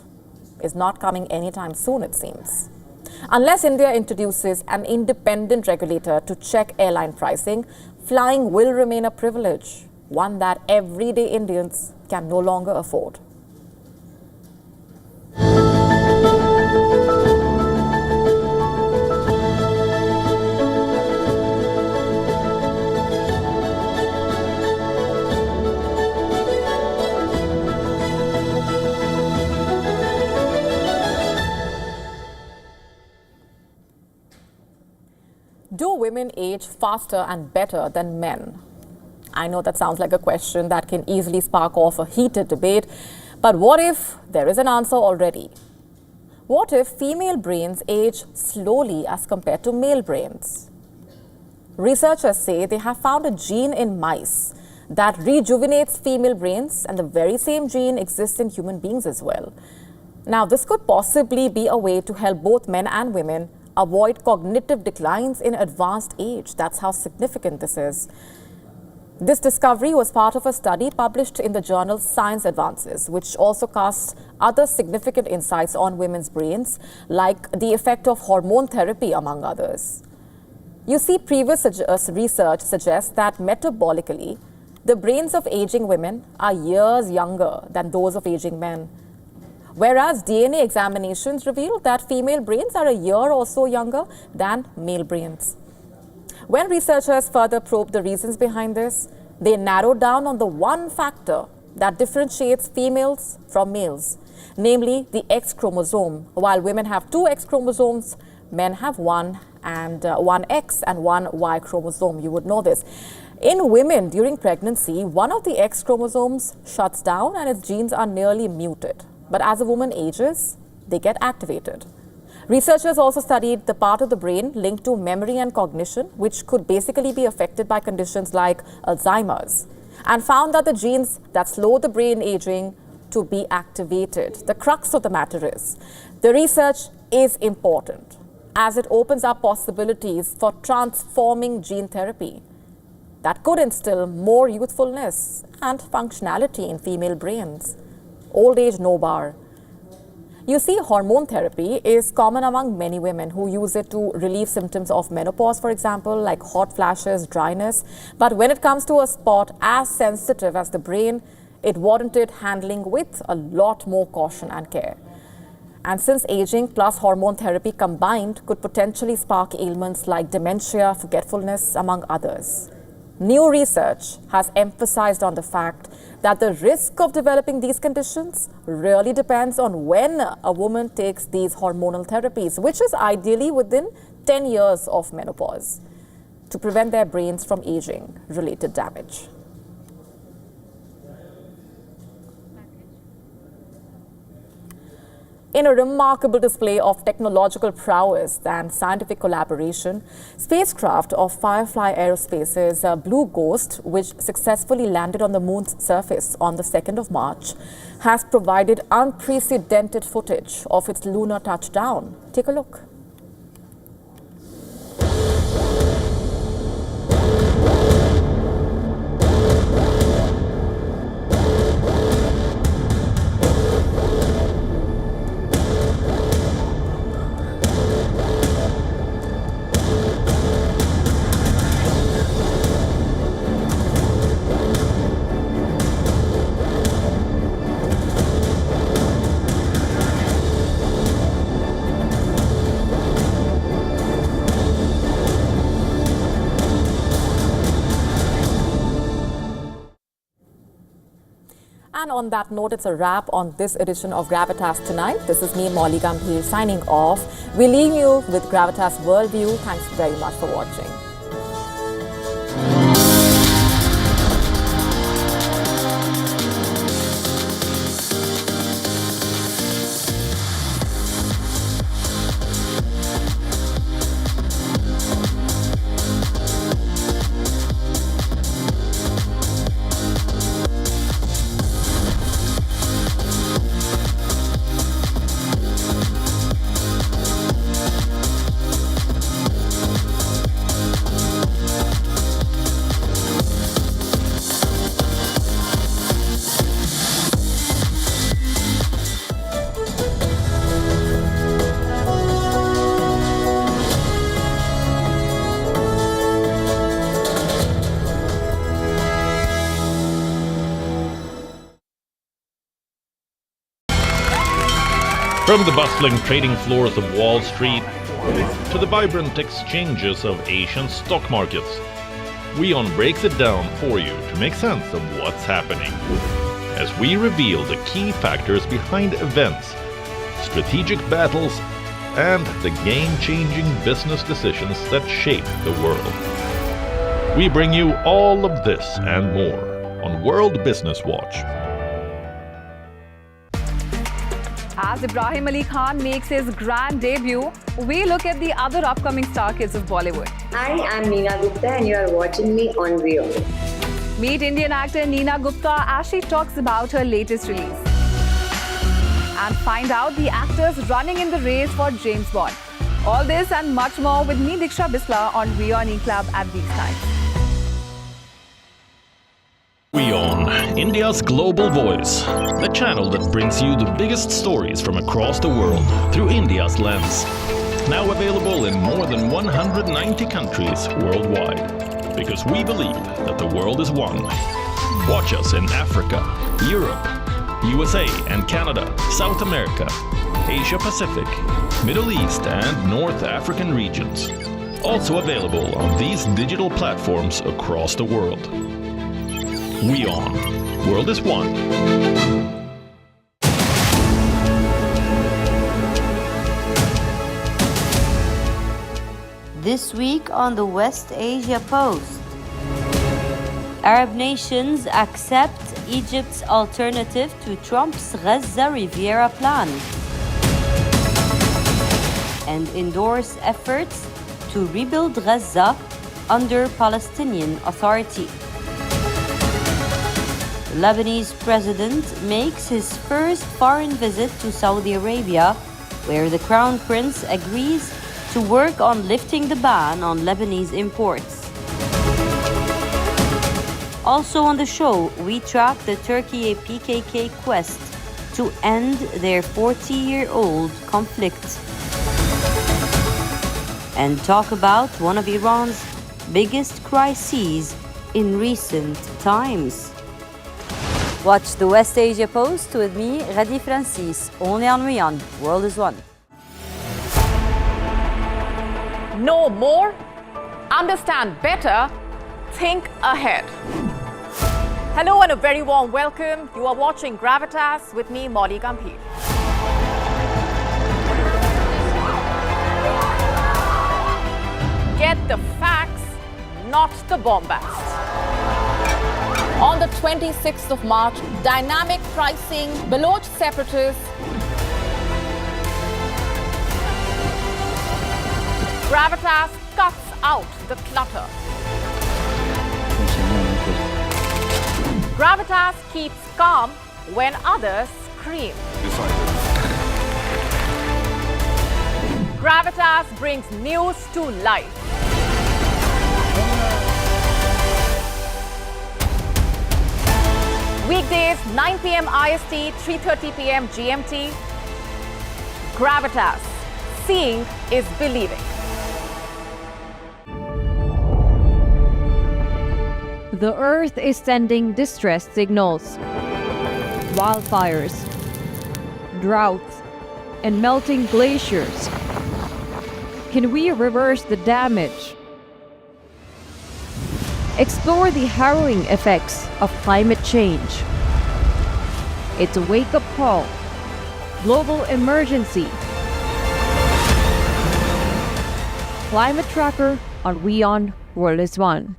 is not coming anytime soon, it seems. Unless India introduces an independent regulator to check airline pricing, flying will remain a privilege, one that everyday Indians can no longer afford. Do women age faster and better than men? I know that sounds like a question that can easily spark off a heated debate, but what if there is an answer already? What if female brains age slowly as compared to male brains? Researchers say they have found a gene in mice that rejuvenates female brains, and the very same gene exists in human beings as well. Now, this could possibly be a way to help both men and women avoid cognitive declines in advanced age. That's how significant this is. This discovery was part of a study published in the journal Science Advances, which also casts other significant insights on women's brains, like the effect of hormone therapy, among others. You see, previous research suggests that metabolically, the brains of aging women are years younger than those of aging men. Whereas DNA examinations reveal that female brains are a year or so younger than male brains. When researchers further probed the reasons behind this, they narrowed down on the one factor that differentiates females from males, namely the X chromosome. While women have 2 X chromosomes, men have one X and one Y chromosome. You would know this. In women during pregnancy, one of the X chromosomes shuts down and its genes are nearly muted. But as a woman ages, they get activated. Researchers also studied the part of the brain linked to memory and cognition, which could basically be affected by conditions like Alzheimer's, and found that the genes that slow the brain aging to be activated. The crux of the matter is, the research is important as it opens up possibilities for transforming gene therapy that could instill more youthfulness and functionality in female brains. Old age, no bar. You see, hormone therapy is common among many women who use it to relieve symptoms of menopause, for example, like hot flashes, dryness. But when it comes to a spot as sensitive as the brain, it warranted handling with a lot more caution and care. And since aging plus hormone therapy combined could potentially spark ailments like dementia, forgetfulness, among others, new research has emphasized on the fact that the risk of developing these conditions really depends on when a woman takes these hormonal therapies, which is ideally within 10 years of menopause, to prevent their brains from aging-related damage. In a remarkable display of technological prowess and scientific collaboration, spacecraft of Firefly Aerospace's Blue Ghost, which successfully landed on the moon's surface on the 2nd of March, has provided unprecedented footage of its lunar touchdown. Take a look. And on that note, it's a wrap on this edition of Gravitas Tonight. This is me, Molly Gambhir, signing off. We leave you with Gravitas Worldview. Thanks very much for watching. From the bustling trading floors of Wall Street to the vibrant exchanges of Asian stock markets, WION breaks it down for you to make sense of what's happening, as we reveal the key factors behind events, strategic battles, and the game-changing business decisions that shape the world. We bring you all of this and more on World Business Watch. As Ibrahim Ali Khan makes his grand debut, we look at the other upcoming star kids of Bollywood. Hi, I'm Neena Gupta and you are watching me on WION. Meet Indian actor Neena Gupta as she talks about her latest release. And find out the actors running in the race for James Bond. All this and much more with me, Diksha Bisla, on WION E-Club at these times. WION, India's global voice, the channel that brings you the biggest stories from across the world through India's lens. Now available in more than 190 countries worldwide, because we believe that the world is one. Watch us in Africa, Europe, USA and Canada, South America, Asia Pacific, Middle East and North African regions. Also available on these digital platforms across the world. WION. World is one. This week on the West Asia Post, Arab nations accept Egypt's alternative to Trump's Gaza Riviera plan and endorse efforts to rebuild Gaza under Palestinian Authority. The Lebanese president makes his first foreign visit to Saudi Arabia, where the Crown Prince agrees to work on lifting the ban on Lebanese imports. Also on the show, we track the Turkey PKK quest to end their 40-year-old conflict and talk about one of Iran's biggest crises in recent times. Watch the West Asia Post with me, Radi Francis, only on WION. World is one. Know more, understand better, think ahead. Hello and a very warm welcome. You are watching Gravitas with me, Molly Gambhir. Get the facts, not the bombast. On the 26th of March, dynamic pricing, Baloch separatists, Gravitas cuts out the clutter. Gravitas keeps calm when others scream. Gravitas brings news to life. Weekdays, 9 p.m. IST, 3:30 p.m. GMT. Gravitas. Seeing is believing. The Earth is sending distress signals. Wildfires, droughts, and melting glaciers. Can we reverse the damage? Explore the harrowing effects of climate change. It's a wake-up call. Global emergency. Climate tracker on WION World is One.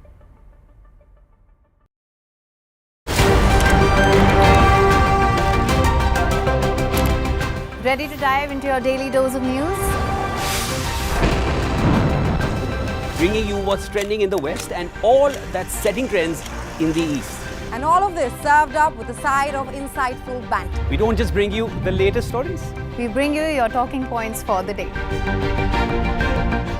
Ready to dive into your daily dose of news? Bringing you what's trending in the West and all that's setting trends in the East. And all of this served up with a side of insightful banter. We don't just bring you the latest stories. We bring you your talking points for the day.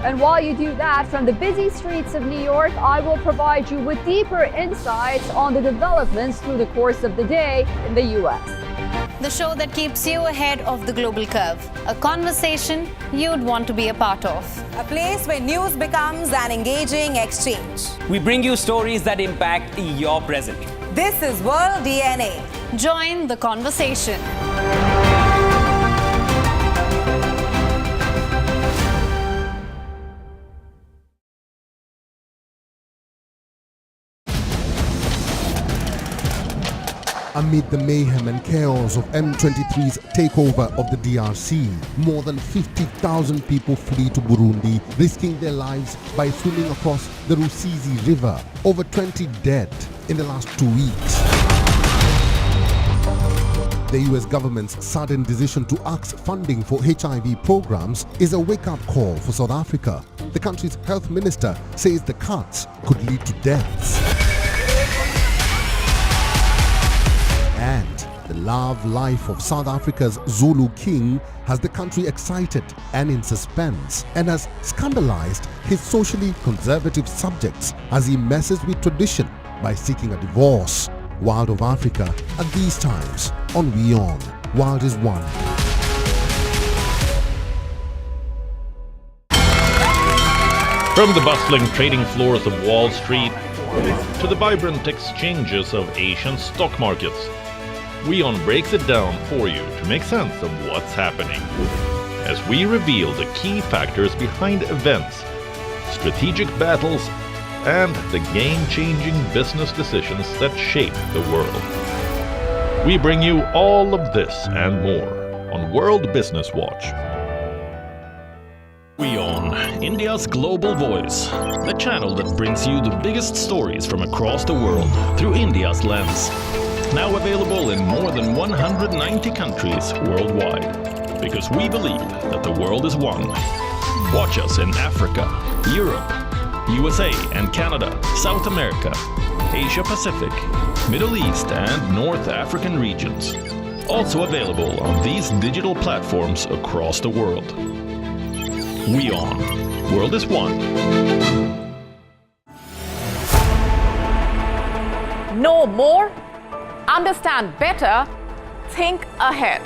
And while you do that, from the busy streets of New York, I will provide you with deeper insights on the developments through the course of the day in the U.S. The show that keeps you ahead of the global curve. A conversation you'd want to be a part of. A place where news becomes an engaging exchange. We bring you stories that impact your present. This is World DNA. Join the conversation. Amid the mayhem and chaos of M23's takeover of the DRC, more than 50,000 people flee to Burundi, risking their lives by swimming across the Rusizi River. Over 20 dead in the last 2 weeks. The US government's sudden decision to axe funding for HIV programs is a wake-up call for South Africa. The country's health minister says the cuts could lead to deaths. And the love life of South Africa's Zulu king has the country excited and in suspense, and has scandalized his socially conservative subjects as he messes with tradition by seeking a divorce. World of Africa at these times on WION World is One. From the bustling trading floors of Wall Street to the vibrant exchanges of Asian stock markets, WION breaks it down for you to make sense of what's happening, as we reveal the key factors behind events, strategic battles, and the game-changing business decisions that shape the world. We bring you all of this and more on World Business Watch. WION, India's global voice, the channel that brings you the biggest stories from across the world through India's lens. Now available in more than 190 countries worldwide. Because we believe that the world is one. Watch us in Africa, Europe, USA and Canada, South America, Asia Pacific, Middle East and North African regions. Also available on these digital platforms across the world. WION. World is One. Know more? Understand better? Think ahead.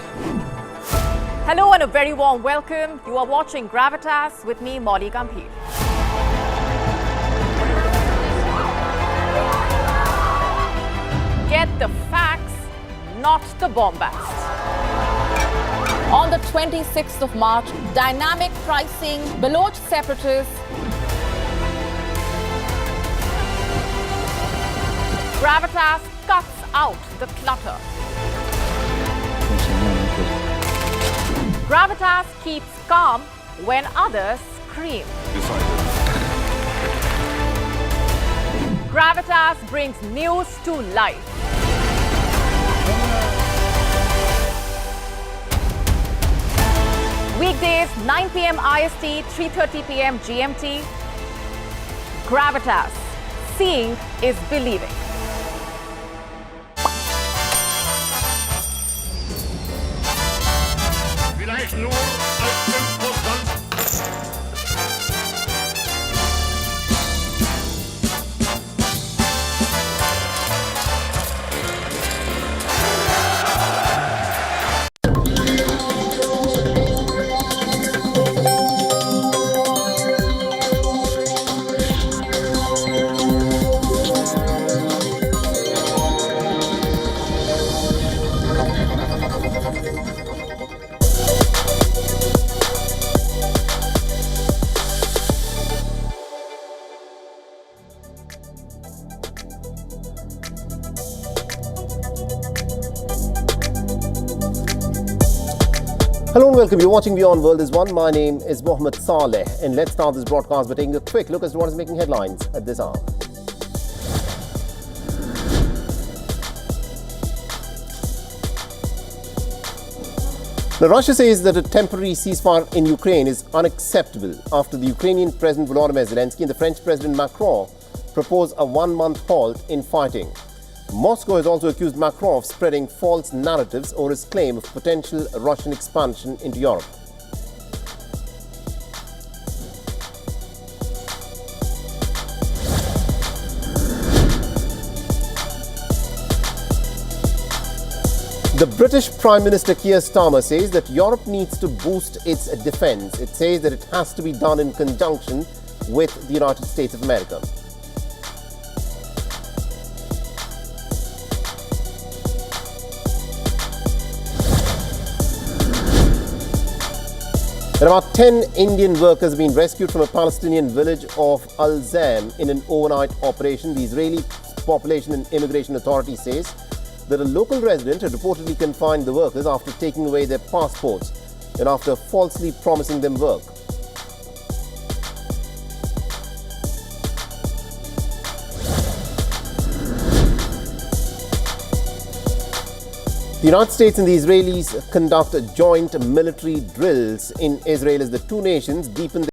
Hello and a very warm welcome. You are watching Gravitas with me, Molly Gambhir. Get the facts, not the bombast. On the 26th of March, dynamic pricing, Baloch separatists, Gravitas cuts out the clutter. Gravitas keeps calm when others scream. Gravitas brings news to life. Weekdays, 9 p.m. IST, 3:30 p.m. GMT. Gravitas. Seeing is believing. Vielleicht nur als 5%. Hello and welcome. You're watching WION World is One. My name is Mohammed Saleh, and let's start this broadcast by taking a quick look as to what is making headlines at this hour. Now, Russia says that a temporary ceasefire in Ukraine is unacceptable after the Ukrainian President Volodymyr Zelensky and the French President Macron propose a one-month halt in fighting. Moscow has also accused Macron of spreading false narratives over his claim of potential Russian expansion into Europe. The British Prime Minister Keir Starmer says that Europe needs to boost its defence. It says that it has to be done in conjunction with the United States of America. And about 10 Indian workers have been rescued from a Palestinian village of Al-Zam in an overnight operation. The Israeli Population and Immigration Authority says that a local resident had reportedly confined the workers after taking away their passports and after falsely promising them work. The United States and the Israelis conduct joint military drills in Israel as the two nations deepen